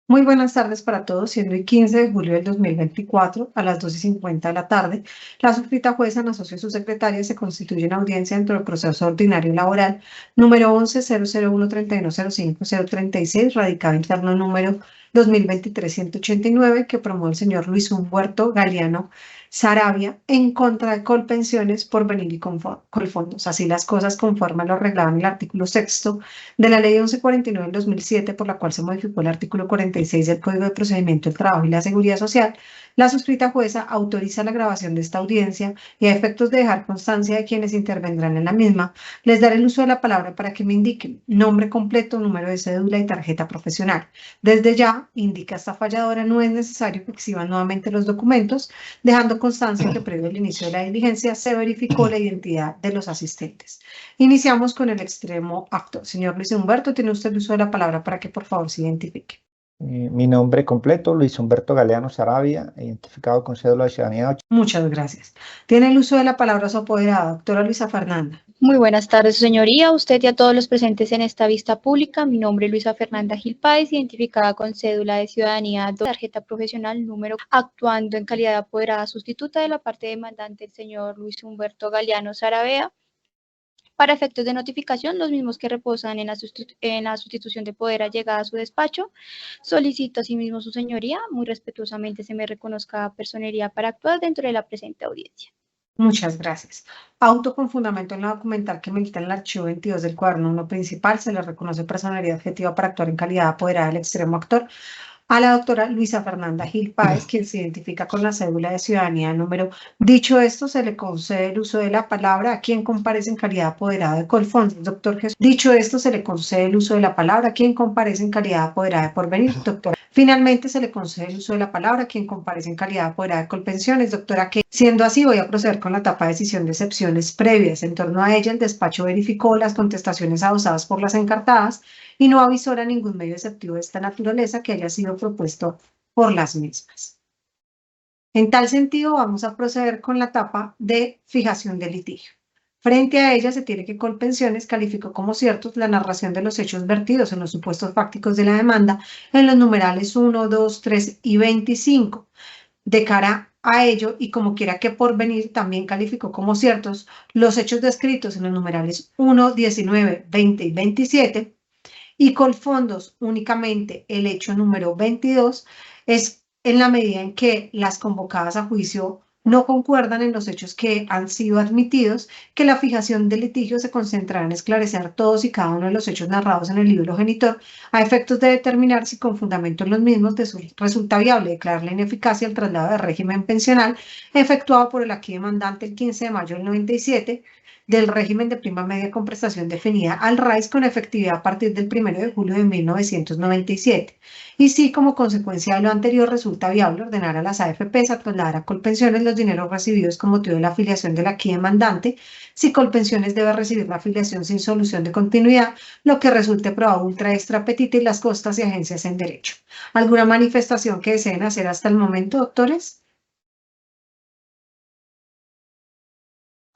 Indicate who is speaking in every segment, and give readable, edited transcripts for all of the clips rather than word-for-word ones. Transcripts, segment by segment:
Speaker 1: Muy buenas tardes para todos, siendo el 15 de julio del 2024 a las 2:50 de la tarde. La suscrita jueza en asocio a su secretaria se constituye en audiencia dentro del proceso ordinario laboral número 11-001-3105-036, radicado interno número 2023-189, que promueve el señor Luis Humberto Galeano Saravia en contra de Colpensiones, Porvenir y Colfondos. Así las cosas, conforme a lo reglado en el artículo sexto de la Ley 1149 del 2007, por la cual se modificó el artículo 46 del Código de Procedimiento del Trabajo y la Seguridad Social, la suscrita jueza autoriza la grabación de esta audiencia y, a efectos de dejar constancia de quienes intervendrán en la misma, les daré el uso de la palabra para que me indiquen nombre completo, número de cédula y tarjeta profesional. Desde ya, indica esta falladora, no es necesario que exhiban nuevamente los documentos, dejando constancia que previo al inicio de la diligencia se verificó la identidad de los asistentes. Iniciamos con el extremo actor. Señor Luis Humberto, tiene usted el uso de la palabra para que por favor se identifique.
Speaker 2: Mi nombre completo, Luis Humberto Galeano Saravia, identificado con cédula de ciudadanía 8.
Speaker 1: Muchas gracias. Tiene el uso de la palabra su apoderada, doctora Luisa Fernanda.
Speaker 3: Muy buenas tardes, señoría, a usted y a todos los presentes en esta vista pública. Mi nombre es Luisa Fernanda Gil Páez, identificada con cédula de ciudadanía 2, tarjeta profesional número, actuando en calidad de apoderada sustituta de la parte demandante el señor Luis Humberto Galeano Saravia. Para efectos de notificación, los mismos que reposan en la sustitución de poder allegada a su despacho, solicito asimismo su señoría, muy respetuosamente se me reconozca personería para actuar dentro de la presente audiencia.
Speaker 1: Muchas gracias. Auto con fundamento en la documental que milita en el archivo 22 del cuaderno 1 principal, se le reconoce personalidad objetiva para actuar en calidad de apoderada del extremo actor a la doctora Luisa Fernanda Gil Páez, quien se identifica con la cédula de ciudadanía número. Dicho esto, se le concede el uso de la palabra a quien comparece en calidad de apoderado de Colfondos, doctor Jesús. Dicho esto, se le concede el uso de la palabra a quien comparece en calidad de apoderada de Porvenir, doctora. Finalmente, se le concede el uso de la palabra a quien comparece en calidad de apoderada de Colpensiones, doctora que. Siendo así, voy a proceder con la etapa de decisión de excepciones previas. En torno a ella, el despacho verificó las contestaciones adosadas por las encartadas y no avisora ningún medio exceptivo de esta naturaleza que haya sido propuesto por las mismas. En tal sentido, vamos a proceder con la etapa de fijación de litigio. Frente a ella, se tiene que Colpensiones calificó como ciertos la narración de los hechos vertidos en los supuestos fácticos de la demanda en los numerales 1, 2, 3 y 25. De cara a ello, y como quiera que Porvenir también calificó como ciertos los hechos descritos en los numerales 1, 19, 20 y 27, y Colfondos únicamente el hecho número 22, es en la medida en que las convocadas a juicio no concuerdan en los hechos que han sido admitidos, que la fijación del litigio se concentrará en esclarecer todos y cada uno de los hechos narrados en el libro genitor, a efectos de determinar si con fundamento en los mismos resulta viable declarar la ineficacia del traslado de régimen pensional efectuado por el aquí demandante el 15 de mayo del 97, del régimen de prima media con prestación definida al RAIS con efectividad a partir del 1 de julio de 1997. Y si como consecuencia de lo anterior resulta viable ordenar a las AFPs a trasladar a Colpensiones los dineros recibidos con motivo de la afiliación del aquí demandante, si Colpensiones debe recibir la afiliación sin solución de continuidad, lo que resulte probado ultra extra petita y las costas y agencias en derecho. ¿Alguna manifestación que deseen hacer hasta el momento, doctores?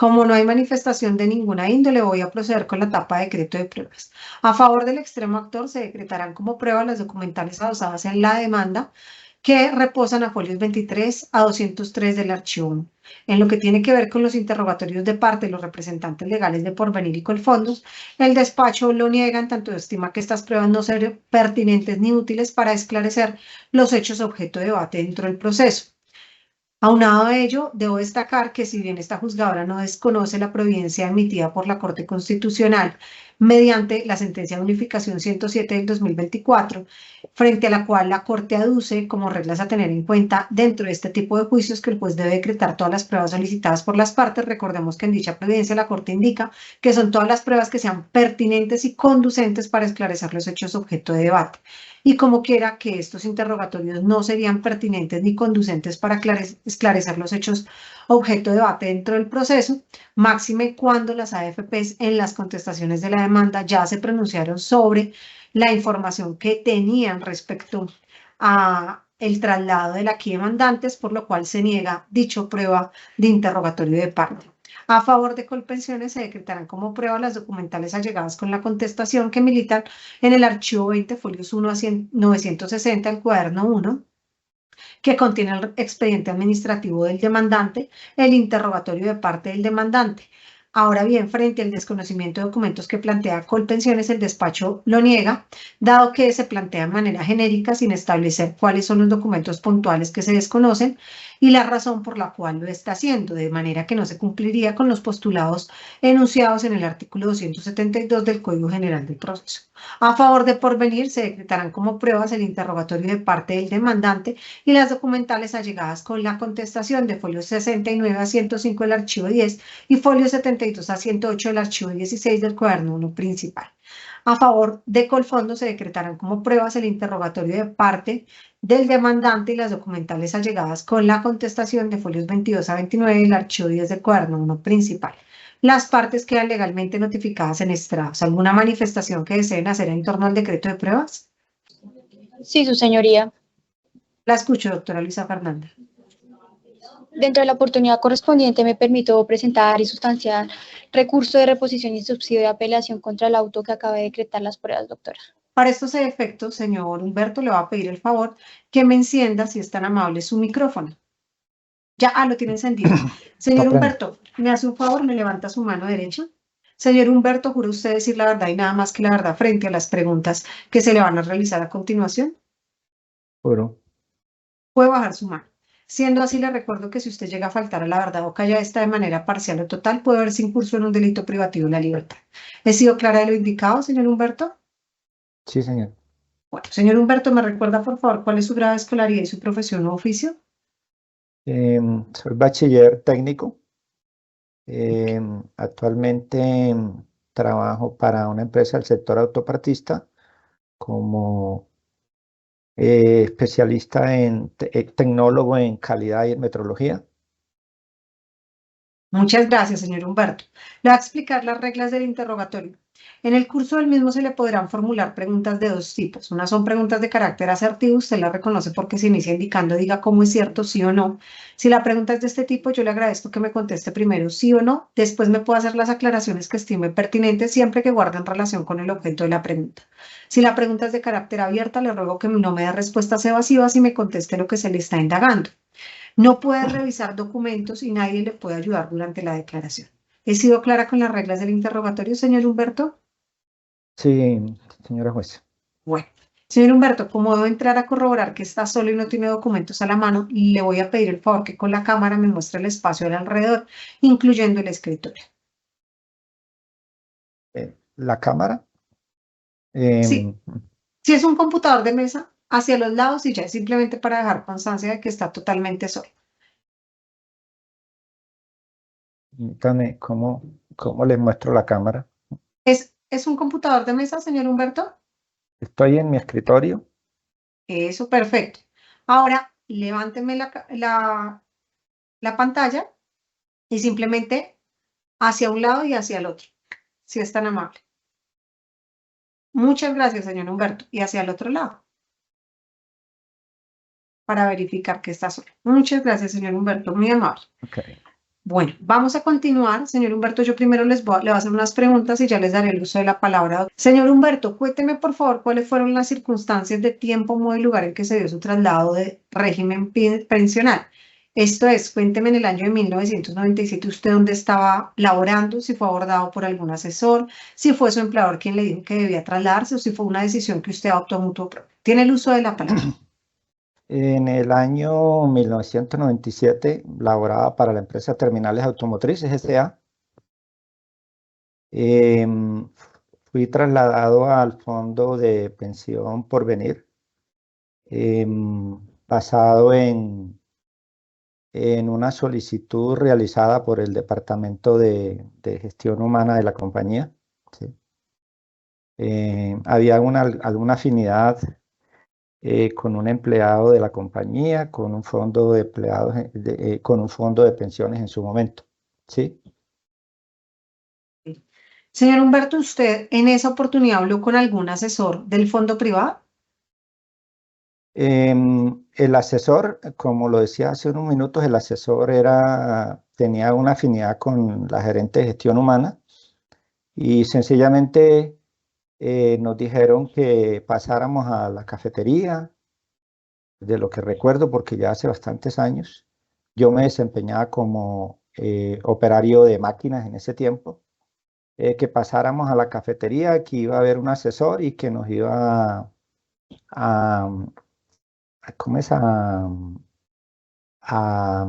Speaker 1: Como no hay manifestación de ninguna índole, voy a proceder con la etapa de decreto de pruebas. A favor del extremo actor se decretarán como prueba las documentales adosadas en la demanda que reposan a folios 23 a 203 del archivo 1. En lo que tiene que ver con los interrogatorios de parte de los representantes legales de Porvenir y Colfondos, el despacho lo niega en tanto estima que estas pruebas no serán pertinentes ni útiles para esclarecer los hechos objeto de debate dentro del proceso. Aunado a ello, debo destacar que si bien esta juzgadora no desconoce la providencia emitida por la Corte Constitucional mediante la sentencia de unificación 107 del 2024, frente a la cual la Corte aduce como reglas a tener en cuenta dentro de este tipo de juicios que el juez debe decretar todas las pruebas solicitadas por las partes, recordemos que en dicha providencia la Corte indica que son todas las pruebas que sean pertinentes y conducentes para esclarecer los hechos objeto de debate. Y como quiera que estos interrogatorios no serían pertinentes ni conducentes para esclarecer los hechos objeto de debate dentro del proceso, máxime cuando las AFPs en las contestaciones de la demanda ya se pronunciaron sobre la información que tenían respecto a el traslado del aquí demandantes, por lo cual se niega dicho prueba de interrogatorio de parte. A favor de Colpensiones se decretarán como prueba las documentales allegadas con la contestación que militan en el archivo 20, folios 1 a 960, el cuaderno 1, que contiene el expediente administrativo del demandante, el interrogatorio de parte del demandante. Ahora bien, frente al desconocimiento de documentos que plantea Colpensiones, el despacho lo niega, dado que se plantea de manera genérica sin establecer cuáles son los documentos puntuales que se desconocen y la razón por la cual lo está haciendo, de manera que no se cumpliría con los postulados enunciados en el artículo 272 del Código General del Proceso. A favor de Porvenir se decretarán como pruebas el interrogatorio de parte del demandante y las documentales allegadas con la contestación de folios 69 a 105 del archivo 10 y folios 72 a 108 del archivo 16 del cuaderno 1 principal. A favor de Colfondo se decretarán como pruebas el interrogatorio de parte del demandante y las documentales allegadas con la contestación de folios 22 a 29 del archivo 10 del cuaderno 1 principal. Las partes quedan legalmente notificadas en estrados. ¿Alguna manifestación que deseen hacer en torno al decreto de pruebas?
Speaker 3: Sí, su señoría.
Speaker 1: La escucho, doctora Luisa Fernanda.
Speaker 3: Dentro de la oportunidad correspondiente me permito presentar y sustanciar recurso de reposición y subsidio de apelación contra el auto que acaba de decretar las pruebas, doctora.
Speaker 1: Para estos efectos, señor Humberto, le va a pedir el favor que me encienda, si es tan amable, su micrófono. Ya, lo tiene encendido. Señor Humberto, ¿me hace un favor? ¿Me levanta su mano derecha? Señor Humberto, ¿jura usted decir la verdad y nada más que la verdad frente a las preguntas que se le van a realizar a continuación?
Speaker 2: Juro.
Speaker 1: Puede bajar su mano. Siendo así, le recuerdo que si usted llega a faltar a la verdad o calla esta de manera parcial o total, puede verse incurso en un delito privativo de la libertad. ¿He sido clara de lo indicado, señor Humberto?
Speaker 2: Sí, señor.
Speaker 1: Bueno, señor Humberto, ¿me recuerda, por favor, cuál es su grado de escolaridad y su profesión o oficio?
Speaker 2: Soy bachiller técnico. Actualmente trabajo para una empresa del sector autopartista como especialista en tecnólogo en calidad y en metrología.
Speaker 1: Muchas gracias, señor Humberto. Le voy a explicar las reglas del interrogatorio. En el curso del mismo se le podrán formular preguntas de dos tipos. Una son preguntas de carácter asertivo, usted la reconoce porque se inicia indicando diga cómo es cierto, sí o no. Si la pregunta es de este tipo, yo le agradezco que me conteste primero sí o no, después me puedo hacer las aclaraciones que estime pertinentes siempre que guarden relación con el objeto de la pregunta. Si la pregunta es de carácter abierta, le ruego que no me dé respuestas evasivas y me conteste lo que se le está indagando. No puede revisar documentos y nadie le puede ayudar durante la declaración. ¿He sido clara con las reglas del interrogatorio, señor Humberto?
Speaker 2: Sí, señora jueza.
Speaker 1: Bueno, señor Humberto, como debo entrar a corroborar que está solo y no tiene documentos a la mano, le voy a pedir el favor que con la cámara me muestre el espacio al alrededor, incluyendo el escritorio.
Speaker 2: ¿La cámara?
Speaker 1: Sí, si es un computador de mesa, hacia los lados y ya es simplemente para dejar constancia de que está totalmente solo.
Speaker 2: Permítame, ¿cómo les muestro la cámara?
Speaker 1: ¿Es un computador de mesa, señor Humberto?
Speaker 2: Estoy en mi escritorio.
Speaker 1: Eso, perfecto. Ahora, levánteme la pantalla y simplemente hacia un lado y hacia el otro, si es tan amable. Muchas gracias, señor Humberto. Y hacia el otro lado, para verificar que está solo. Muchas gracias, señor Humberto, muy amable.
Speaker 2: Okay.
Speaker 1: Bueno, vamos a continuar. Señor Humberto, yo primero le voy a hacer unas preguntas y ya les daré el uso de la palabra. Señor Humberto, cuénteme, por favor, cuáles fueron las circunstancias de tiempo, modo y lugar en que se dio su traslado de régimen pensional. Esto es, cuénteme en el año de 1997 usted dónde estaba laborando, si fue abordado por algún asesor, si fue su empleador quien le dijo que debía trasladarse o si fue una decisión que usted adoptó mutuo propio. Tiene el uso de la palabra.
Speaker 2: En el año 1997 laboraba para la empresa Terminales Automotrices S.A. Fui trasladado al fondo de pensión Porvenir, basado en una solicitud realizada por el Departamento de Gestión Humana de la compañía. ¿Sí? Había alguna afinidad con un empleado de la compañía, con un fondo de empleados, con un fondo de pensiones en su momento. ¿Sí?
Speaker 1: Señor Humberto, ¿usted en esa oportunidad habló con algún asesor del fondo privado?
Speaker 2: El asesor, como lo decía hace unos minutos, el asesor tenía una afinidad con la gerente de gestión humana y sencillamente nos dijeron que pasáramos a la cafetería, de lo que recuerdo, porque ya hace bastantes años. Yo me desempeñaba como operario de máquinas en ese tiempo, que pasáramos a la cafetería, que iba a haber un asesor y que nos iba ¿cómo es? A, a-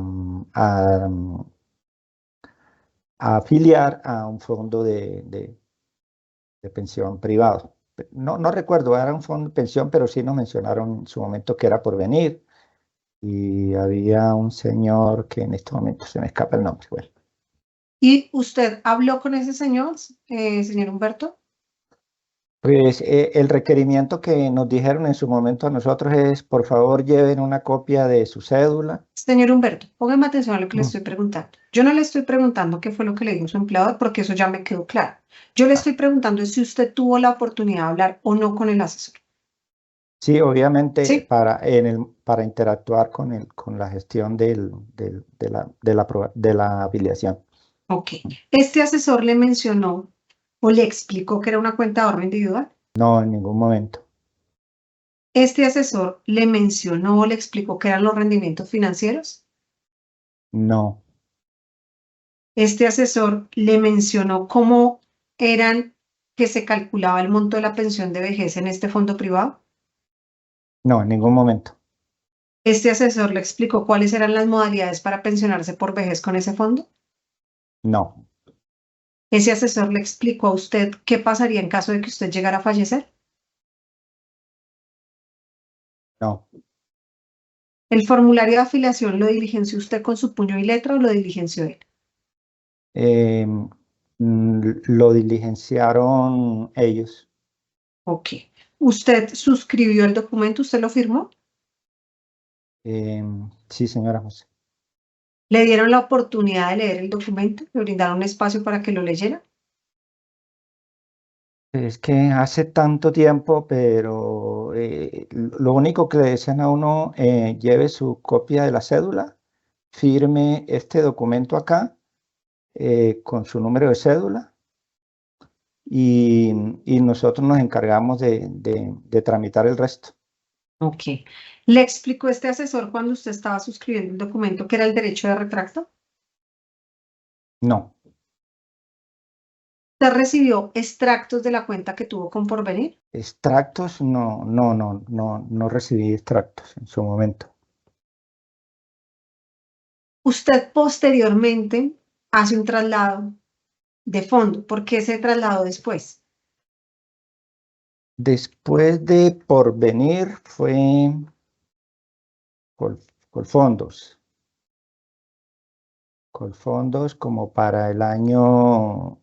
Speaker 2: a afiliar a un fondo de pensión privado. No recuerdo, era un fondo de pensión, pero sí nos mencionaron en su momento que era por venir. Y había un señor que en este momento se me escapa el nombre. Bueno,
Speaker 1: ¿Y usted habló con ese señor, señor Humberto?
Speaker 2: pues el requerimiento que nos dijeron en su momento a nosotros es, por favor, lleven una copia de su cédula.
Speaker 1: Señor Humberto, póngame atención a lo que le
Speaker 2: Mm.
Speaker 1: estoy preguntando. Yo no le estoy preguntando qué fue lo que le dijo su empleador, porque eso ya me quedó claro. Yo le estoy preguntando si usted tuvo la oportunidad de hablar o no con el asesor.
Speaker 2: Sí, obviamente
Speaker 1: ¿Sí?
Speaker 2: para interactuar con la gestión de la afiliación.
Speaker 1: Ok. ¿Este asesor le mencionó o le explicó que era una cuenta de ahorro individual?
Speaker 2: No, en ningún momento.
Speaker 1: ¿Este asesor le mencionó o le explicó qué eran los rendimientos financieros?
Speaker 2: No,
Speaker 1: ¿Este asesor le mencionó cómo eran que se calculaba el monto de la pensión de vejez en este fondo privado?
Speaker 2: no, en ningún momento.
Speaker 1: ¿Este asesor le explicó cuáles eran las modalidades para pensionarse por vejez con ese fondo?
Speaker 2: No,
Speaker 1: ¿Ese asesor le explicó a usted qué pasaría en caso de que usted llegara a fallecer?
Speaker 2: no.
Speaker 1: ¿El formulario de afiliación lo diligenció usted con su puño y letra o lo diligenció él?
Speaker 2: Lo diligenciaron ellos.
Speaker 1: Ok. ¿Usted suscribió el documento? ¿Usted lo firmó?
Speaker 2: Sí, señora José.
Speaker 1: ¿Le dieron la oportunidad de leer el documento? ¿Le brindaron un espacio para que lo leyera?
Speaker 2: Es que hace tanto tiempo, pero lo único que le decían a uno, lleve su copia de la cédula, firme este documento acá con su número de cédula y nosotros nos encargamos de tramitar el resto.
Speaker 1: Ok. ¿Le explicó este asesor cuando usted estaba suscribiendo el documento que era el derecho de retracto?
Speaker 2: No,
Speaker 1: ¿Usted recibió extractos de la cuenta que tuvo con Porvenir?
Speaker 2: extractos, no recibí extractos en su momento.
Speaker 1: Usted posteriormente hace un traslado de fondo. ¿Por qué se trasladó después?
Speaker 2: Después de Porvenir fue Col- Colfondos. Colfondos como para el año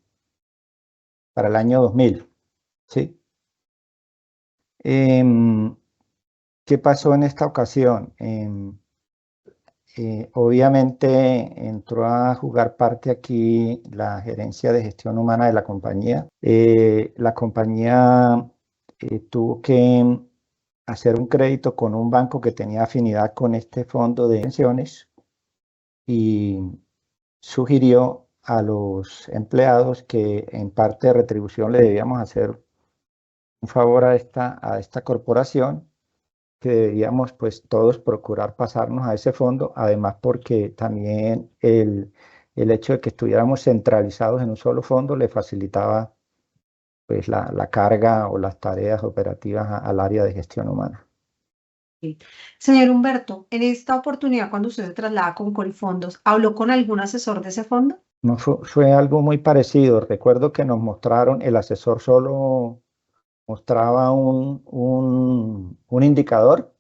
Speaker 2: 2000, ¿sí? ¿Qué pasó en esta ocasión? Obviamente entró a jugar parte aquí la gerencia de gestión humana de la compañía. La compañía tuvo que hacer un crédito con un banco que tenía afinidad con este fondo de pensiones y sugirió a los empleados que en parte de retribución le debíamos hacer un favor a esta corporación, que deberíamos pues todos procurar pasarnos a ese fondo, además porque también el hecho de que estuviéramos centralizados en un solo fondo le facilitaba pues la carga o las tareas operativas al área de gestión humana.
Speaker 1: Sí. Señor Humberto, en esta oportunidad, cuando usted se traslada con Colfondos, ¿habló con algún asesor de ese fondo?
Speaker 2: No, fue algo muy parecido. Recuerdo que nos mostraron, el asesor solo mostraba un indicador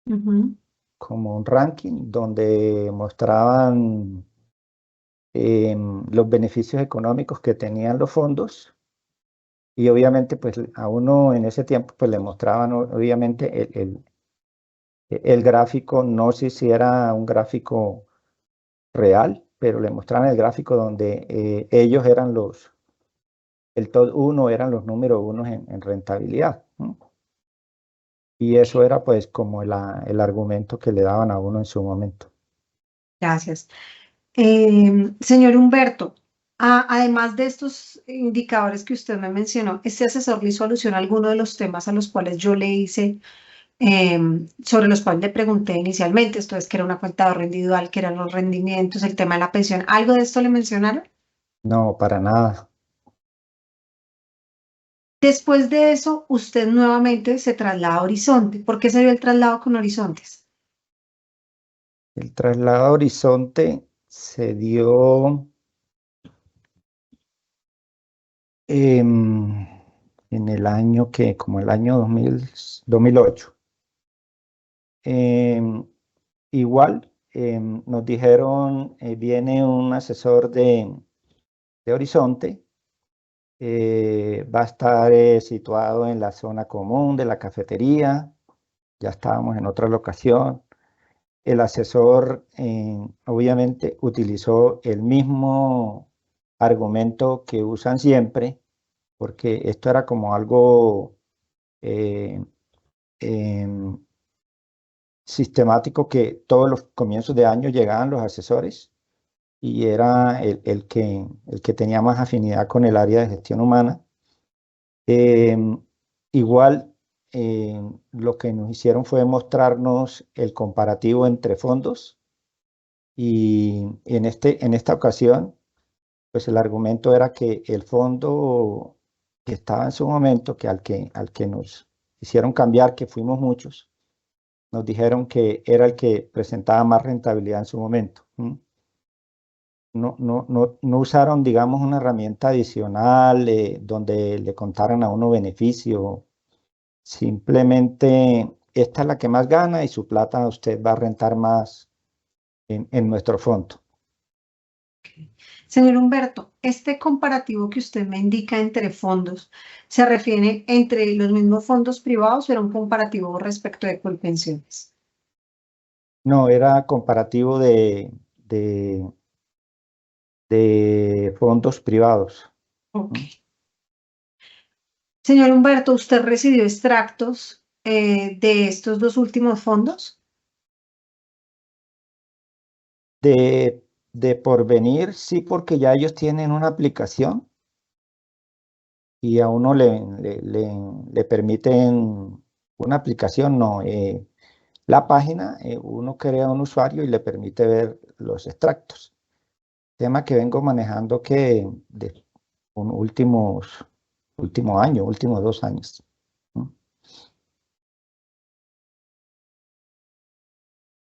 Speaker 1: Ujú.
Speaker 2: como un ranking donde mostraban los beneficios económicos que tenían los fondos y obviamente pues a uno en ese tiempo pues le mostraban obviamente el gráfico, no sé si era un gráfico real, pero le mostraban el gráfico donde ellos eran el top 1 eran los número 1 en rentabilidad, ¿no? Y eso era pues como el argumento que le daban a uno en su momento.
Speaker 1: Gracias. Señor Humberto, además de estos indicadores que usted me mencionó, ¿este asesor le hizo alusión a alguno de los temas a los cuales yo le hice, sobre los cuales le pregunté inicialmente? Esto es que era una cuenta de ahorro individual, que eran los rendimientos, el tema de la pensión. ¿Algo de esto le mencionaron?
Speaker 2: No, para nada.
Speaker 1: Después de eso, usted nuevamente se traslada a Horizonte. ¿Por qué se dio el traslado con Horizontes?
Speaker 2: El traslado a Horizonte se dio em, en el año que, como el año 2008. Em, Igual nos dijeron, viene un asesor de Horizonte, va a estar situado en la zona común de la cafetería, ya estábamos en otra locación. El asesor obviamente utilizó el mismo argumento que usan siempre, porque esto era como algo eh, em, sistemático, que todos los comienzos de año llegaban los asesores y era el que tenía más afinidad con el área de gestión humana. Igual lo que nos hicieron fue mostrarnos el comparativo entre fondos, y en esta ocasión pues el argumento era que el fondo que estaba en su momento, que al que nos hicieron cambiar, que fuimos muchos, nos dijeron que era el que presentaba más rentabilidad en su momento. No usaron, digamos, una herramienta adicional donde le contaran a uno beneficio. Simplemente esta es la que más gana y su plata usted va a rentar más en nuestro fondo.
Speaker 1: Señor Humberto, este comparativo que usted me indica entre fondos, ¿se refiere entre los mismos fondos privados o era un comparativo respecto de Colpensiones?
Speaker 2: No, era comparativo de fondos privados.
Speaker 1: Ok. Señor Humberto, ¿usted recibió extractos de estos dos últimos fondos?
Speaker 2: De Porvenir, sí, porque ya ellos tienen una aplicación y a uno le permiten una aplicación, no, la página, uno crea un usuario y le permite ver los extractos. Tema que vengo manejando que de un último año, últimos 2 años.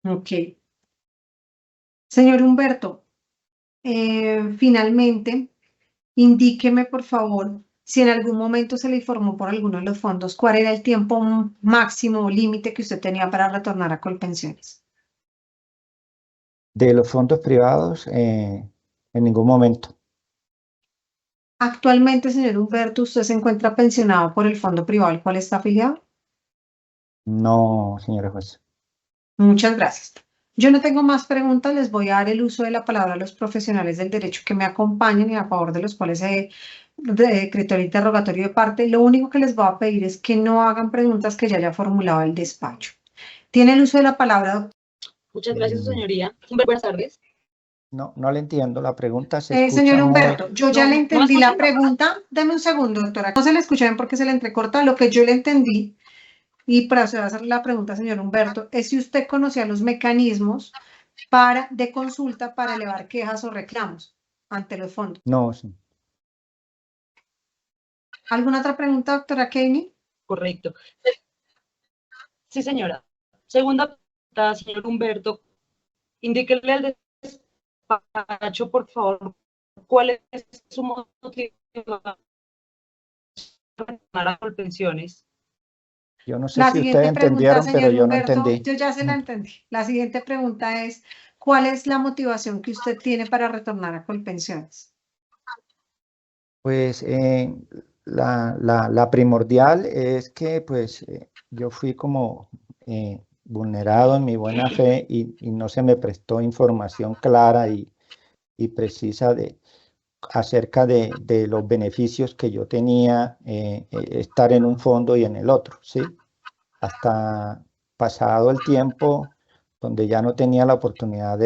Speaker 1: Ok. Señor Humberto, finalmente, indíqueme por favor si en algún momento se le informó por alguno de los fondos cuál era el tiempo máximo o límite que usted tenía para retornar a Colpensiones.
Speaker 2: De los fondos privados, en ningún momento.
Speaker 1: Actualmente, señor Humberto, usted se encuentra pensionado por el fondo privado al cual está afiliado.
Speaker 2: No, señora juez.
Speaker 1: Muchas gracias. Yo no tengo más preguntas, les voy a dar el uso de la palabra a los profesionales del derecho que me acompañen y a favor de los cuales se decretó el interrogatorio de parte. Lo único que les voy a pedir es que no hagan preguntas que ya haya formulado el despacho. Tiene el uso de la palabra, doctor.
Speaker 4: Muchas gracias, su señoría. Buenas tardes.
Speaker 2: No le entiendo, la pregunta se escucha
Speaker 1: Señor
Speaker 2: muy...
Speaker 1: Humberto, yo ya
Speaker 4: No,
Speaker 1: le
Speaker 4: no
Speaker 1: entendí
Speaker 4: escucho.
Speaker 1: la pregunta. Deme un segundo, doctora. No se le escucha bien porque se le entrecorta. Lo que yo le entendí, y para usted va a hacer la pregunta, señor Humberto, es si usted conocía los mecanismos de consulta para elevar quejas o reclamos ante los fondos.
Speaker 2: No, sí.
Speaker 1: ¿Alguna otra pregunta, doctora Keiní?
Speaker 4: Correcto. Sí, señora. Segunda pregunta, señor Humberto. Indíquele al despacho, por favor, cuál es su motivo para retornar a Colpensiones.
Speaker 2: Yo no sé
Speaker 1: La
Speaker 2: si ustedes
Speaker 1: siguiente pregunta,
Speaker 2: entendieron, pero
Speaker 1: señor
Speaker 2: yo no
Speaker 1: Humberto,
Speaker 2: entendí.
Speaker 1: yo ya se la entendí. La siguiente pregunta es, ¿cuál es la motivación que usted tiene para retornar a Colpensiones?
Speaker 2: Pues la primordial es que pues yo fui como vulnerado en mi buena fe y no se me prestó información clara y precisa acerca de los beneficios que yo tenía estar en un fondo y en el otro, ¿sí? hasta pasado el tiempo, donde ya no tenía la oportunidad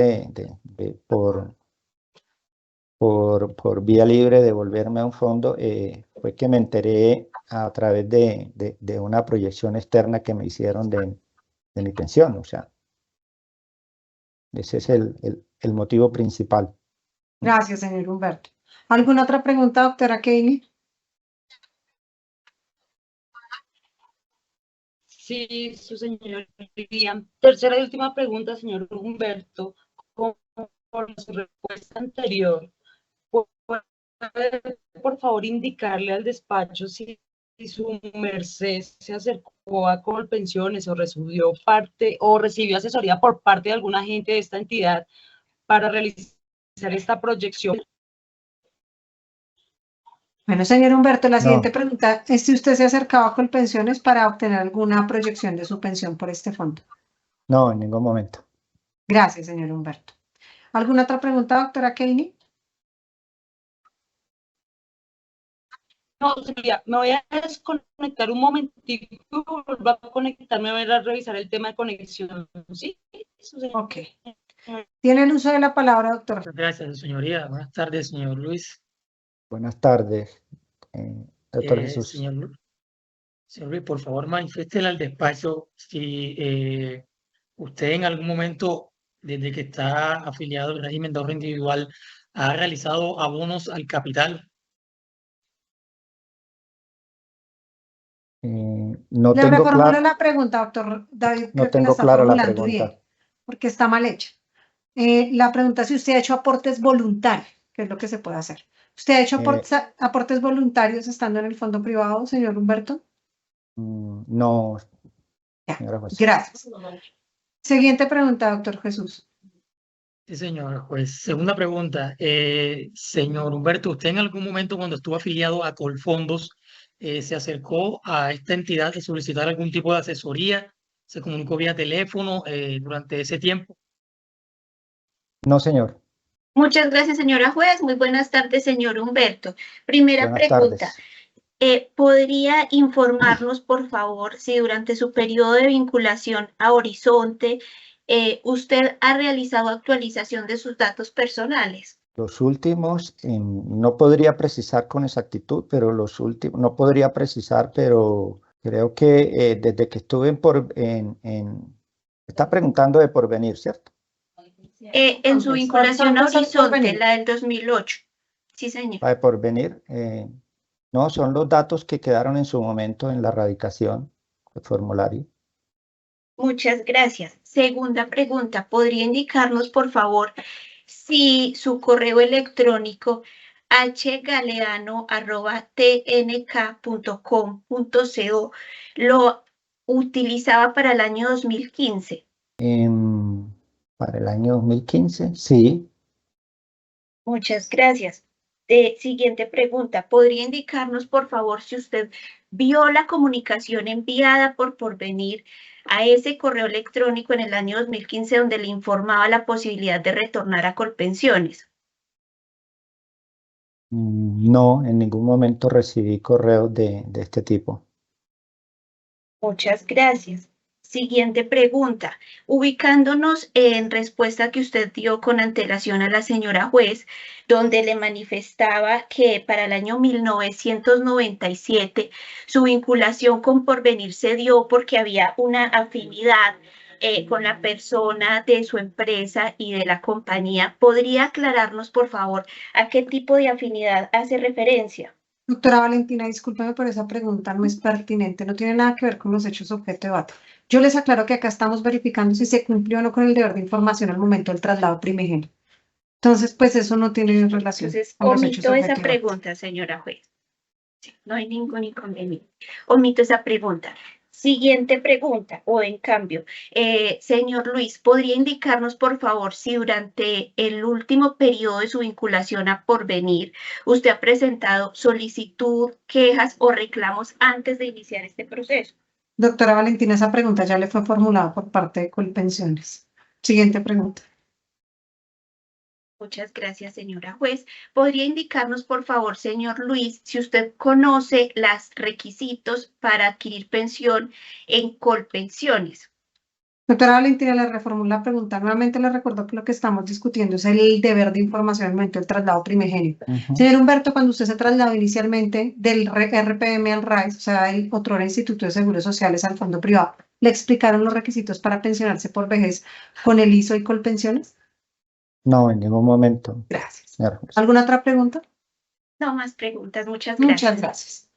Speaker 2: por vía libre de volverme a un fondo, fue que me enteré a través de una proyección externa que me hicieron de mi pensión. O sea, ese es el motivo principal.
Speaker 1: Gracias, señor Humberto. ¿Alguna otra pregunta, doctora Kaylee?
Speaker 4: Sí, su señoría. Tercera y última pregunta, señor Humberto. Con su respuesta anterior, ¿puede, por favor, indicarle al despacho si su merced se acercó a Colpensiones o recibió parte o recibió asesoría por parte de algún agente de esta entidad para realizar esta proyección?
Speaker 1: Bueno, señor Humberto, la siguiente
Speaker 2: No,
Speaker 1: pregunta es si usted se acercaba a Colpensiones para obtener alguna proyección de su pensión por este fondo.
Speaker 2: no, en ningún momento.
Speaker 1: Gracias, señor Humberto. ¿Alguna otra pregunta, doctora Kaylee?
Speaker 4: No, señoría, me voy a desconectar un momentito, vuelvo a conectarme, voy a revisar el tema de conexión. ¿Sí?
Speaker 1: Ok. Tiene el uso de la palabra, doctor.
Speaker 5: Gracias, señoría. Buenas tardes, señor Luis.
Speaker 2: Buenas tardes, doctor Jesús.
Speaker 5: Señor Luis, por favor, manifiéstele al despacho si usted en algún momento, desde que está afiliado al régimen de ahorro individual, ha realizado abonos al capital.
Speaker 2: No
Speaker 1: Le
Speaker 2: tengo
Speaker 1: reformulo
Speaker 2: claro,
Speaker 1: la pregunta, doctor David,
Speaker 2: no
Speaker 1: creo que la
Speaker 2: tengo
Speaker 1: está
Speaker 2: clara la
Speaker 1: formulando
Speaker 2: pregunta.
Speaker 1: bien, porque está mal hecha. La pregunta es si usted ha hecho aportes voluntarios, que es lo que se puede hacer. ¿Usted ha hecho aportes voluntarios estando en el fondo privado, señor Humberto?
Speaker 2: No,
Speaker 1: Ya,
Speaker 2: señora juez.
Speaker 1: gracias. Siguiente pregunta, doctor Jesús.
Speaker 5: Sí, señor juez. Segunda pregunta. Señor Humberto, ¿usted en algún momento cuando estuvo afiliado a Colfondos se acercó a esta entidad a solicitar algún tipo de asesoría? ¿Se comunicó vía teléfono durante ese tiempo?
Speaker 2: No, señor.
Speaker 6: Muchas gracias, señora juez. Muy buenas tardes, señor Humberto. Primera
Speaker 2: Buenas
Speaker 6: pregunta.
Speaker 2: tardes.
Speaker 6: ¿Podría informarnos, por favor, si durante su periodo de vinculación a Horizonte, usted ha realizado actualización de sus datos personales?
Speaker 2: Los últimos, no podría precisar con exactitud, pero los últimos, no podría precisar, pero creo que desde que estuve está preguntando de Porvenir, ¿cierto?
Speaker 6: En su vinculación a
Speaker 1: ¿Cuántos hay por
Speaker 6: Horizonte,
Speaker 1: venir?
Speaker 6: la del 2008. Sí, señor.
Speaker 2: La de Porvenir, no, son los datos que quedaron en su momento en la radicación del formulario.
Speaker 6: Muchas gracias. Segunda pregunta, ¿podría indicarnos, por favor, si su correo electrónico hgaleano@tnk.com.co lo utilizaba para el año 2015?
Speaker 2: Para el año 2015, sí.
Speaker 6: Muchas gracias. Siguiente pregunta, ¿podría indicarnos, por favor, si usted vio la comunicación enviada por Porvenir a ese correo electrónico en el año 2015 donde le informaba la posibilidad de retornar a Colpensiones?
Speaker 2: No, en ningún momento recibí correos de este tipo.
Speaker 6: Muchas gracias. Siguiente pregunta. Ubicándonos en respuesta que usted dio con antelación a la señora juez, donde le manifestaba que para el año 1997 su vinculación con Porvenir se dio porque había una afinidad con la persona de su empresa y de la compañía. ¿Podría aclararnos, por favor, a qué tipo de afinidad hace referencia?
Speaker 1: Doctora Valentina, discúlpeme por esa pregunta, no es pertinente, no tiene nada que ver con los hechos objeto de debate. Yo les aclaro que acá estamos verificando si se cumplió o no con el deber de información al momento del traslado primigenio. Entonces, pues eso no tiene relación
Speaker 6: Entonces,
Speaker 1: con los hechos
Speaker 6: omito
Speaker 1: objeto
Speaker 6: esa
Speaker 1: de debate.
Speaker 6: pregunta, señora juez. No hay ningún inconveniente. Omito esa pregunta. Siguiente pregunta, o en cambio, señor Luis, ¿podría indicarnos, por favor, si durante el último periodo de su vinculación a Porvenir, usted ha presentado solicitud, quejas o reclamos antes de iniciar este proceso?
Speaker 1: Doctora Valentina, esa pregunta ya le fue formulada por parte de Colpensiones. Siguiente pregunta.
Speaker 6: Muchas gracias, señora juez. ¿Podría indicarnos, por favor, señor Luis, si usted conoce los requisitos para adquirir pensión en Colpensiones?
Speaker 1: Doctora Valentina, le reformulo la pregunta. Nuevamente le recuerdo que lo que estamos discutiendo es el deber de información al momento del traslado primigenio. Señor Humberto, cuando usted se trasladó inicialmente del RPM al RAIS, o sea, el otro Instituto de Seguros Sociales al fondo privado, ¿le explicaron los requisitos para pensionarse por vejez con el ISO y Colpensiones?
Speaker 2: No, en ningún momento.
Speaker 1: Gracias.
Speaker 2: Señora juez.
Speaker 1: ¿Alguna otra pregunta?
Speaker 6: No más preguntas. Muchas gracias.
Speaker 1: Muchas gracias.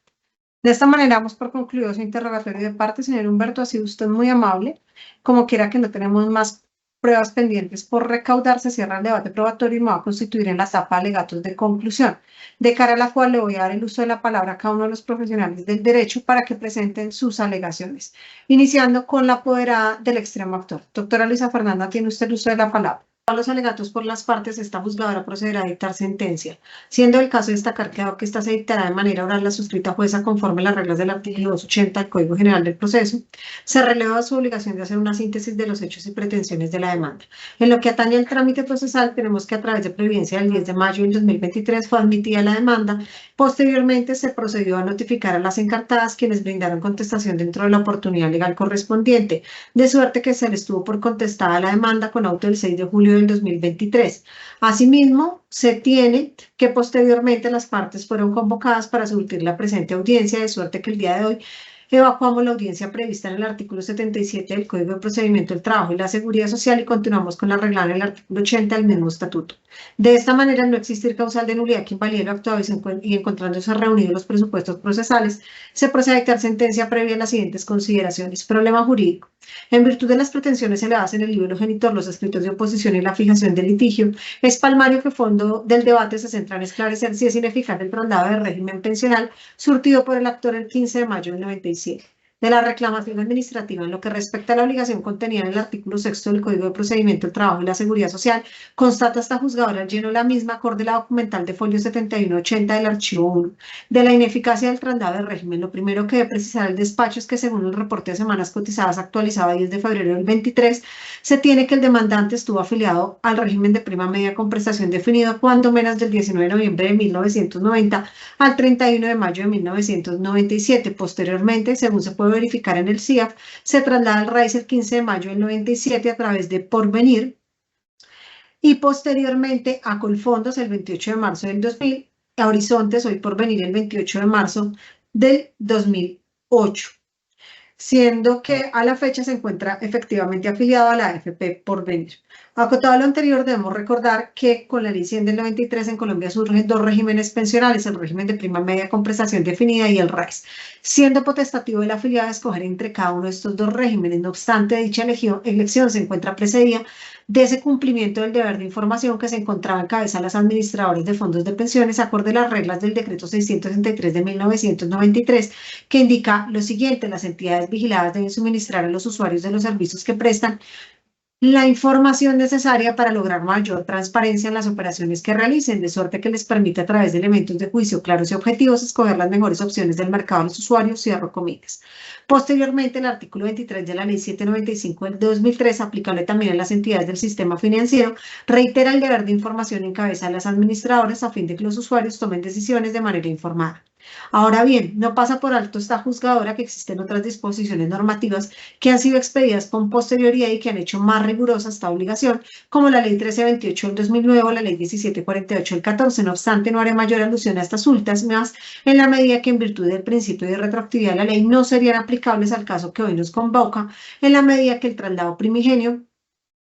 Speaker 1: De esta manera damos por concluido su interrogatorio de parte. Señor Humberto, ha sido usted muy amable. Como quiera que no tenemos más pruebas pendientes por recaudar, se cierra el debate probatorio y me va a constituir en la etapa de alegatos de conclusión, de cara a la cual le voy a dar el uso de la palabra a cada uno de los profesionales del derecho para que presenten sus alegaciones, iniciando con la apoderada del extremo actor. Doctora Luisa Fernanda, tiene usted el uso de la palabra. A los alegatos por las partes, esta juzgadora procederá a dictar sentencia, siendo el caso destacar que dado que esta se dictará de manera oral la suscrita jueza conforme a las reglas del artículo 280 del Código General del Proceso, se releva su obligación de hacer una síntesis de los hechos y pretensiones de la demanda. En lo que atañe al trámite procesal, tenemos que a través de previdencia del 10 de mayo del 2023 fue admitida la demanda. Posteriormente se procedió a notificar a las encartadas, quienes brindaron contestación dentro de la oportunidad legal correspondiente, de suerte que se les tuvo por contestada la demanda con auto del 6 de julio del 2023. Asimismo, se tiene que posteriormente las partes fueron convocadas para surtir la presente audiencia, de suerte que el día de hoy evacuamos la audiencia prevista en el artículo 77 del Código de Procedimiento del Trabajo y la Seguridad Social y continuamos con la regla en el artículo 80 del mismo estatuto. De esta manera, al no existir causal de nulidad que invalide lo actuado y encontrándose reunidos los presupuestos procesales, se procede a dictar sentencia previa a las siguientes consideraciones. Problema jurídico. En virtud de las pretensiones elevadas en el libro genitor, los escritos de oposición y la fijación del litigio, es palmario que fondo del debate se centra en esclarecer si es ineficaz el traslado del régimen pensional surtido por el actor el 15 de mayo del 97. De la reclamación administrativa en lo que respecta a la obligación contenida en el artículo 6 del Código de Procedimiento del Trabajo y la Seguridad Social, constata esta juzgadora el lleno la misma acorde la documental de folio 7180 del archivo 1. De la ineficacia del traslado del régimen, lo primero que debe precisar el despacho es que según el reporte de semanas cotizadas actualizado a 10 de febrero del 23, se tiene que el demandante estuvo afiliado al régimen de prima media con prestación definido cuando menos del 19 de noviembre de 1990 al 31 de mayo de 1997. Posteriormente, según se puede verificar en el CIAF, se traslada al RAIS el 15 de mayo del 97 a través de Porvenir y posteriormente a Colfondos el 28 de marzo del 2000, a Horizontes hoy Porvenir el 28 de marzo del 2008. Siendo que a la fecha se encuentra efectivamente afiliado a la AFP Porvenir. Acotado lo anterior, debemos recordar que con la ley 100 del 93 en Colombia surgen dos regímenes pensionales, el régimen de prima media con prestación definida y el RAIS, siendo potestativo del afiliado escoger entre cada uno de estos dos regímenes. No obstante, dicha elección se encuentra precedida de ese cumplimiento del deber de información que se encontraba en cabeza de las administradoras de fondos de pensiones, acorde a las reglas del decreto 663 de 1993, que indica lo siguiente: las entidades vigiladas deben suministrar a los usuarios de los servicios que prestan la información necesaria para lograr mayor transparencia en las operaciones que realicen, de suerte que les permita a través de elementos de juicio claros y objetivos escoger las mejores opciones del mercado a los usuarios, cierro comillas. Posteriormente, el artículo 23 de la ley 795 del 2003, aplicable también a las entidades del sistema financiero, reitera el deber de información en cabeza de las administradoras a fin de que los usuarios tomen decisiones de manera informada. Ahora bien, no pasa por alto esta juzgadora que existen otras disposiciones normativas que han sido expedidas con posterioridad y que han hecho más rigurosa esta obligación, como la ley 1328 del 2009 o la ley 1748 del 14. No obstante, no haré mayor alusión a estas últimas, en la medida que en virtud del principio de retroactividad de la ley no serían aplicables al caso que hoy nos convoca, en la medida que el traslado primigenio,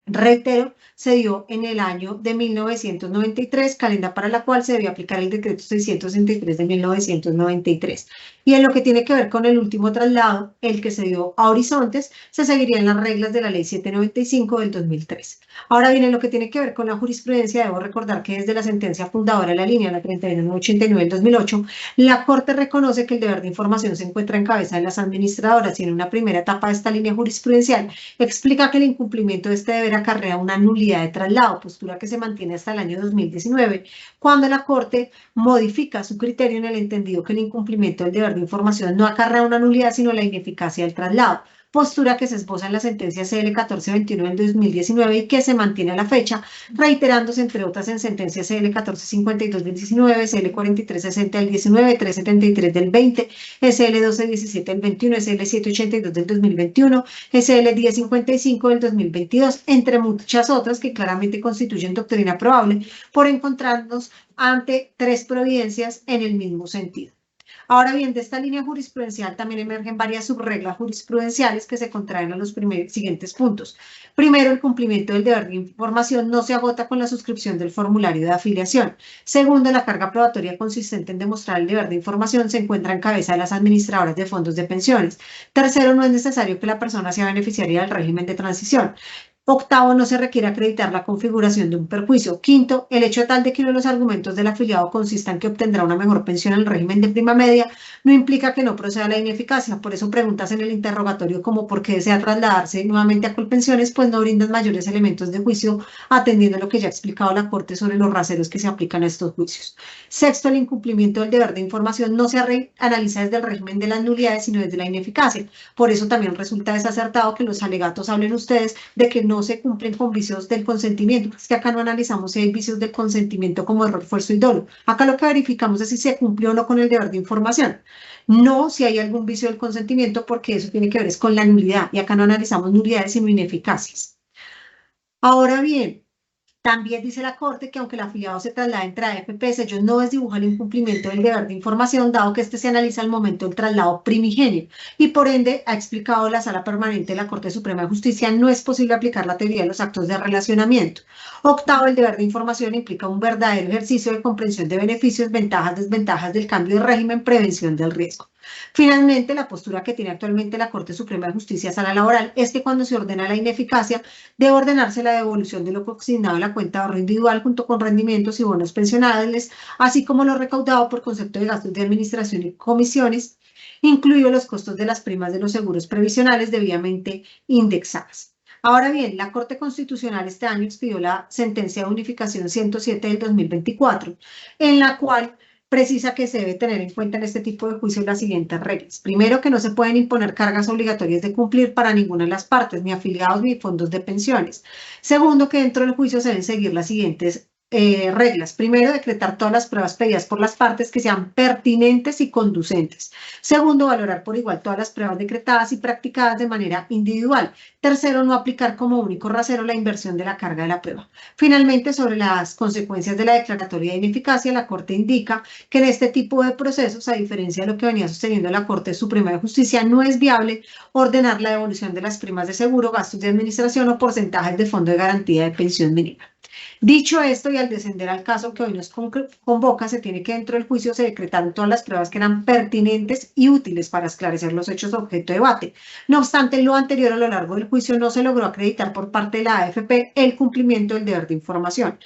Speaker 1: reitero, se dio en el año de 1993, calenda para la cual se debía aplicar el decreto 663 de 1993. Y en lo que tiene que ver con el último traslado, el que se dio a Horizontes, se seguirían las reglas de la ley 795 del 2003. Ahora bien, en lo que tiene que ver con la jurisprudencia, debo recordar que desde la sentencia fundadora de la línea, la 3189 del 2008, la Corte reconoce que el deber de información se encuentra en cabeza de las administradoras y en una primera etapa de esta línea jurisprudencial explica que el incumplimiento de este deber acarrea una nulidad de traslado, postura que se mantiene hasta el año 2019, cuando la Corte modifica su criterio en el entendido que el incumplimiento del deber de información no acarrea una nulidad, sino la ineficacia del traslado. postura que se esboza en la sentencia CL 1421 del 2019 y que se mantiene a la fecha, reiterándose entre otras en sentencias CL 1452 del 19, CL 4360 del 19, 373 del 20, SL 1217 del 21, SL 782 del 2021, SL 1055 del 2022, entre muchas otras que claramente constituyen doctrina probable por encontrarnos ante 3 providencias en el mismo sentido. Ahora bien, de esta línea jurisprudencial también emergen varias subreglas jurisprudenciales que se contraen a los siguientes puntos. Primero, el cumplimiento del deber de información no se agota con la suscripción del formulario de afiliación. Segundo, la carga probatoria consistente en demostrar el deber de información se encuentra en cabeza de las administradoras de fondos de pensiones. Tercero, no es necesario que la persona sea beneficiaria del régimen de transición. Octavo, no se requiere acreditar la configuración de un perjuicio. Quinto, el hecho tal de que uno de los argumentos del afiliado consista en que obtendrá una mejor pensión en el régimen de prima media no implica que no proceda la ineficacia. Por eso preguntas en el interrogatorio como por qué desea trasladarse nuevamente a Colpensiones, pues no brindan mayores elementos de juicio atendiendo a lo que ya ha explicado la Corte sobre los raseros que se aplican a estos juicios. Sexto, el incumplimiento del deber de información no se analiza desde el régimen de las nulidades, sino desde la ineficacia. Por eso también resulta desacertado que los alegatos hablen ustedes de que no se cumplen con vicios del consentimiento. Es que acá no analizamos si hay vicios del consentimiento como error, esfuerzo y dolo. Acá lo que verificamos es si se cumplió o no con el deber de información. No si hay algún vicio del consentimiento, porque eso tiene que ver es con la nulidad. Y acá no analizamos nulidades, sino ineficacias. Ahora bien, también dice la Corte que aunque el afiliado se traslade entre AFPs, ellos no desdibujan el incumplimiento del deber de información, dado que este se analiza al momento del traslado primigenio. Y por ende, ha explicado la Sala Permanente de la Corte Suprema de Justicia, no es posible aplicar la teoría de los actos de relacionamiento. Octavo, el deber de información implica un verdadero ejercicio de comprensión de beneficios, ventajas, desventajas del cambio de régimen, prevención del riesgo. Finalmente, la postura que tiene actualmente la Corte Suprema de Justicia Sala Laboral es que cuando se ordena la ineficacia, debe ordenarse la devolución de lo consignado en la cuenta de ahorro individual junto con rendimientos y bonos pensionales, así como lo recaudado por concepto de gastos de administración y comisiones, incluidos los costos de las primas de los seguros previsionales debidamente indexadas. Ahora bien, la Corte Constitucional este año expidió la sentencia de unificación 107 del 2024, en la cual precisa que se debe tener en cuenta en este tipo de juicios las siguientes reglas. Primero, que no se pueden imponer cargas obligatorias de cumplir para ninguna de las partes, ni afiliados ni fondos de pensiones. Segundo, que dentro del juicio se deben seguir las siguientes reglas. Primero, decretar todas las pruebas pedidas por las partes que sean pertinentes y conducentes. Segundo, valorar por igual todas las pruebas decretadas y practicadas de manera individual. Tercero, no aplicar como único rasero la inversión de la carga de la prueba. Finalmente, sobre las consecuencias de la declaratoria de ineficacia, la Corte indica que en este tipo de procesos, a diferencia de lo que venía sosteniendo la Corte Suprema de Justicia, no es viable ordenar la devolución de las primas de seguro, gastos de administración o porcentajes de fondo de garantía de pensión mínima. Dicho esto, y al descender al caso que hoy nos convoca, se tiene que dentro del juicio se decretaron todas las pruebas que eran pertinentes y útiles para esclarecer los hechos objeto de debate. No obstante, lo anterior a lo largo del juicio no se logró acreditar por parte de la AFP el cumplimiento del deber de información.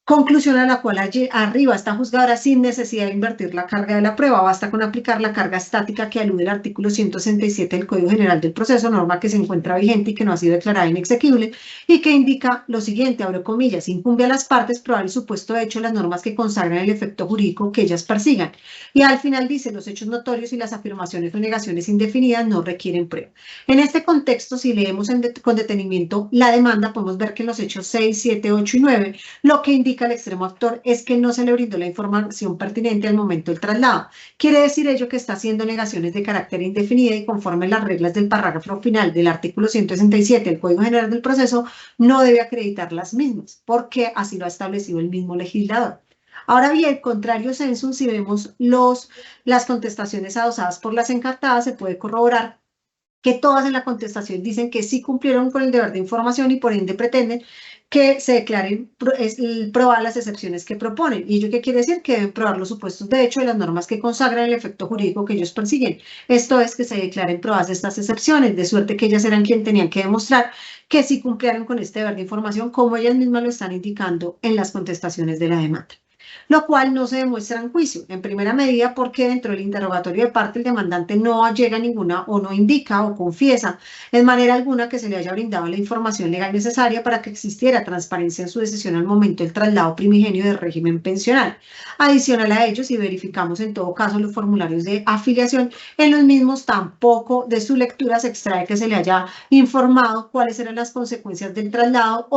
Speaker 1: Conclusión a la cual arriba está juzgada sin necesidad de invertir la carga de la prueba, basta con aplicar la carga estática que alude el artículo 167 del Código General del Proceso, norma que se encuentra vigente y que no ha sido declarada inexequible y que indica lo siguiente, abro comillas, incumbe a las partes probar el supuesto hecho las normas que consagran el efecto jurídico que ellas persigan. Y al final dice, los hechos notorios y las afirmaciones o negaciones indefinidas no requieren prueba. En este contexto, si leemos con detenimiento la demanda, podemos ver que en los hechos 6, 7, 8 y 9, lo que indica al extremo actor es que no se le brindó la información pertinente al momento del traslado. Quiere decir ello que está haciendo negaciones de carácter indefinido y conforme las reglas del parágrafo final del artículo 167 del Código General del Proceso, no debe acreditar las mismas, porque así lo ha establecido el mismo legislador. Ahora bien, contrario sensu, si vemos las contestaciones adosadas por las encartadas, se puede corroborar que todas en la contestación dicen que sí cumplieron con el deber de información y por ende pretenden que se declaren probar las excepciones que proponen. ¿Y ello qué quiere decir? Que deben probar los supuestos de hecho de las normas que consagran el efecto jurídico que ellos persiguen. Esto es que se declaren probadas de estas excepciones, de suerte que ellas eran quienes tenían que demostrar que sí cumplieron con este deber de información, como ellas mismas lo están indicando en las contestaciones de la demanda. lo cual no se demuestra en juicio, en primera medida porque dentro del interrogatorio de parte el demandante no llega a ninguna o no indica o confiesa en manera alguna que se le haya brindado la información legal necesaria para que existiera transparencia en su decisión al momento del traslado primigenio del régimen pensional. Adicional a ello, si verificamos en todo caso los formularios de afiliación, en los mismos tampoco de su lectura se extrae que se le haya informado cuáles eran las consecuencias del traslado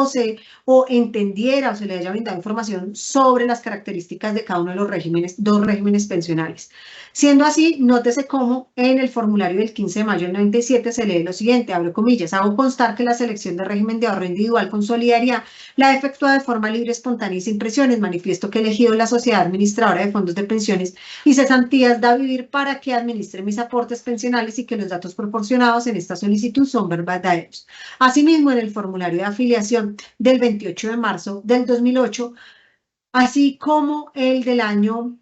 Speaker 1: o entendiera o se le haya brindado información sobre las características de cada uno de los dos regímenes pensionales. Siendo así, nótese cómo en el formulario del 15 de mayo del 97 se lee lo siguiente, abro comillas, hago constar que la selección de régimen de ahorro individual con solidaridad la ha efectuado de forma libre, espontánea y sin presiones, manifiesto que he elegido la sociedad administradora de fondos de pensiones y cesantías da vivir para que administre mis aportes pensionales y que los datos proporcionados en esta solicitud son verdaderos. Asimismo, en el formulario de afiliación del 28 de marzo del 2008, así como el del año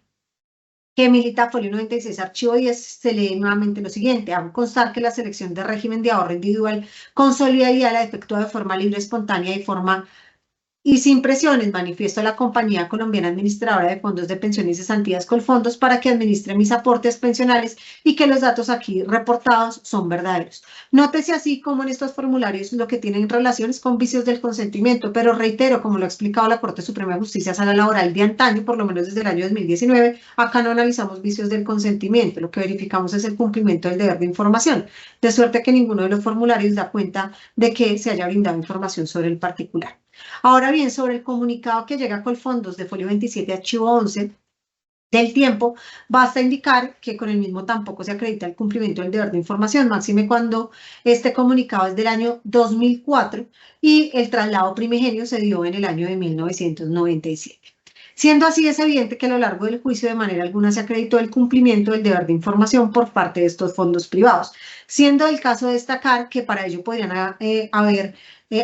Speaker 1: que milita folio 96, archivo 10, se lee nuevamente lo siguiente. Hago constar que la selección de régimen de ahorro individual con solidaridad la efectúa de forma libre, espontánea y sin presiones, manifiesto a la Compañía Colombiana Administradora de Fondos de Pensiones y Cesantías Colfondos para que administre mis aportes pensionales y que los datos aquí reportados son verdaderos. Nótese así como en estos formularios lo que tienen relaciones con vicios del consentimiento, pero reitero, como lo ha explicado la Corte Suprema de Justicia Sala Laboral de antaño, por lo menos desde el año 2019, acá no analizamos vicios del consentimiento, lo que verificamos es el cumplimiento del deber de información, de suerte que ninguno de los formularios da cuenta de que se haya brindado información sobre el particular. Ahora bien, sobre el comunicado que llega a Colfondos de folio 27, archivo 11 del tiempo, basta indicar que con el mismo tampoco se acredita el cumplimiento del deber de información, máxime cuando este comunicado es del año 2004 y el traslado primigenio se dio en el año de 1997. Siendo así, es evidente que a lo largo del juicio de manera alguna se acreditó el cumplimiento del deber de información por parte de estos fondos privados, siendo el caso destacar que para ello podrían haber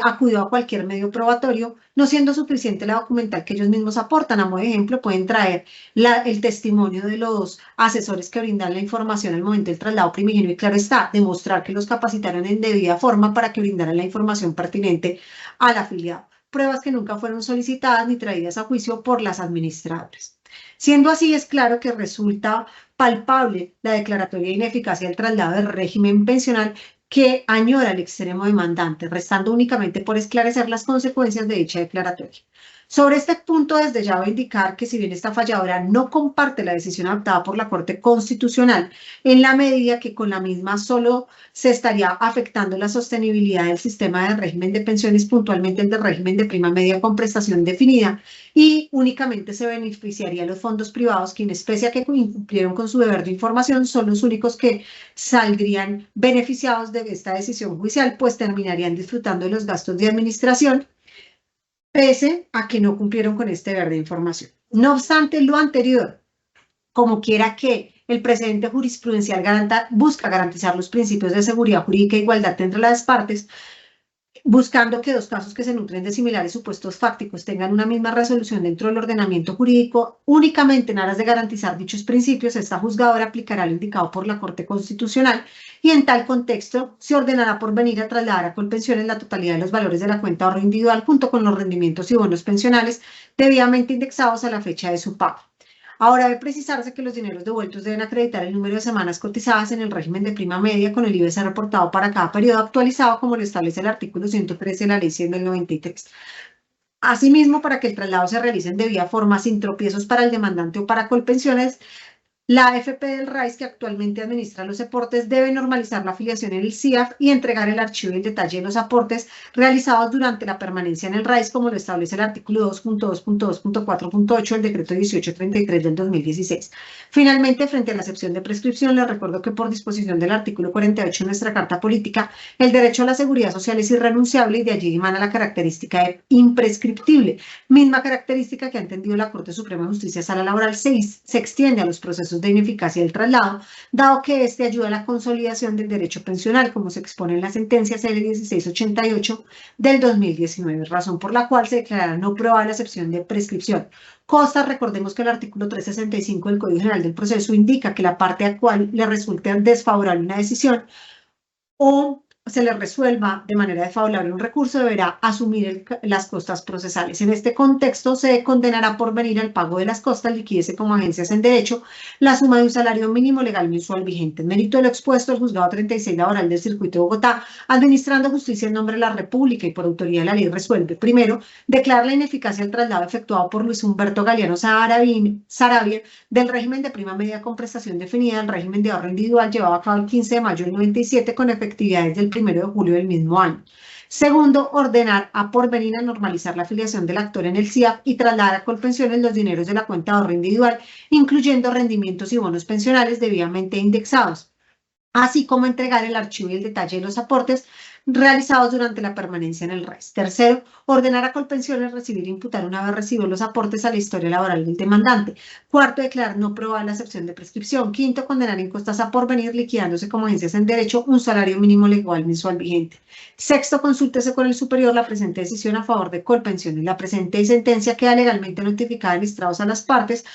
Speaker 1: acudido a cualquier medio probatorio, no siendo suficiente la documental que ellos mismos aportan. A modo de ejemplo, pueden traer el testimonio de los asesores que brindan la información al momento del traslado primigenio y, claro está, demostrar que los capacitaron en debida forma para que brindaran la información pertinente al afiliado. Pruebas que nunca fueron solicitadas ni traídas a juicio por las administradoras. Siendo así, es claro que resulta palpable la declaratoria de ineficacia del traslado del régimen pensional que añora el extremo demandante, restando únicamente por esclarecer las consecuencias de dicha declaratoria. Sobre este punto, desde ya voy a indicar que si bien esta falladora no comparte la decisión adoptada por la Corte Constitucional, en la medida que con la misma solo se estaría afectando la sostenibilidad del sistema de régimen de pensiones, puntualmente el del régimen de prima media con prestación definida, y únicamente se beneficiaría a los fondos privados, quienes pese a que incumplieron con su deber de información, son los únicos que saldrían beneficiados de esta decisión judicial, pues terminarían disfrutando de los gastos de administración, pese a que no cumplieron con este deber de información. No obstante lo anterior, como quiera que el precedente jurisprudencial busca garantizar los principios de seguridad jurídica e igualdad entre las partes, buscando que dos casos que se nutren de similares supuestos fácticos tengan una misma resolución dentro del ordenamiento jurídico, únicamente en aras de garantizar dichos principios, esta juzgadora aplicará lo indicado por la Corte Constitucional y en tal contexto se ordenará por venir a trasladar a Colpensiones la totalidad de los valores de la cuenta de ahorro individual junto con los rendimientos y bonos pensionales debidamente indexados a la fecha de su pago. Ahora debe precisarse que los dineros devueltos deben acreditar el número de semanas cotizadas en el régimen de prima media con el IBS reportado para cada periodo actualizado como lo establece el artículo 113 de la Ley 100 del 93. Asimismo, para que el traslado se realice en debida forma sin tropiezos para el demandante o para Colpensiones, la AFP del RAIS, que actualmente administra los aportes, debe normalizar la afiliación en el CIAF y entregar el archivo y el detalle de los aportes realizados durante la permanencia en el RAIS, como lo establece el artículo 2.2.2.4.8 del decreto 1833 del 2016. Finalmente, frente a la excepción de prescripción, les recuerdo que por disposición del artículo 48 de nuestra Carta Política, el derecho a la seguridad social es irrenunciable y de allí emana la característica de imprescriptible, misma característica que ha entendido la Corte Suprema de Justicia Sala Laboral se extiende a los procesos de ineficacia del traslado, dado que este ayuda a la consolidación del derecho pensional, como se expone en la sentencia CL 1688 del 2019, razón por la cual se declara no probable la excepción de prescripción. Consta, recordemos que el artículo 365 del Código General del Proceso indica que la parte a cual le resulte desfavorable una decisión o se le resuelva de manera desfavorable un recurso, deberá asumir las costas procesales. En este contexto, se condenará por venir al pago de las costas, liquídese como agencias en derecho la suma de un salario mínimo legal mensual vigente. En mérito de lo expuesto, el Juzgado 36 Laboral del Circuito de Bogotá, administrando justicia en nombre de la República y por autoridad de la ley, resuelve: primero, declarar la ineficacia del traslado efectuado por Luis Humberto Galeano Saravia del régimen de prima media con prestación definida al régimen de ahorro individual llevado a cabo el 15 de mayo del 97 con efectividad desde el 1 de julio del mismo año. Segundo, ordenar a Porvenir a normalizar la afiliación del actor en el CIAP y trasladar a Colpensiones los dineros de la cuenta de ahorro individual, incluyendo rendimientos y bonos pensionales debidamente indexados, así como entregar el archivo y el detalle de los aportes realizados durante la permanencia en el RES. Tercero, ordenar a Colpensiones recibir e imputar una vez recibido los aportes a la historia laboral del demandante. Cuarto, declarar no probable la excepción de prescripción. Quinto, condenar en costas a Porvenir, liquidándose como agencias en derecho un salario mínimo legal mensual vigente. Sexto, consúltese con el superior la presente decisión a favor de Colpensiones. La presente sentencia queda legalmente notificada en listados a las partes,